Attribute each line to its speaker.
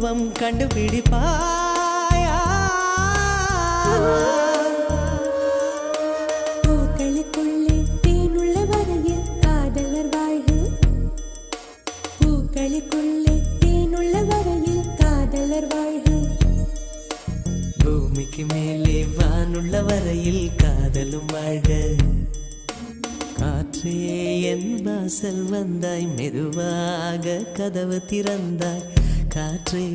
Speaker 1: பருவம் கண்டுபிடிப்பாயா?
Speaker 2: பூக்களுக்குள்ளே தேனுள்ள வரையில் காதலர் வாழ்வு. பூக்களுக்குள்ளே தேனுள்ள வரையில் காதலர் வாழ்வு.
Speaker 1: பூமிக்கு மேலே வானுள்ள வரையில் காதலும் வாழ்க. காற்றே என் வாசல் வந்தாய், மெதுவாக கதவு திறந்தாய். காற்றே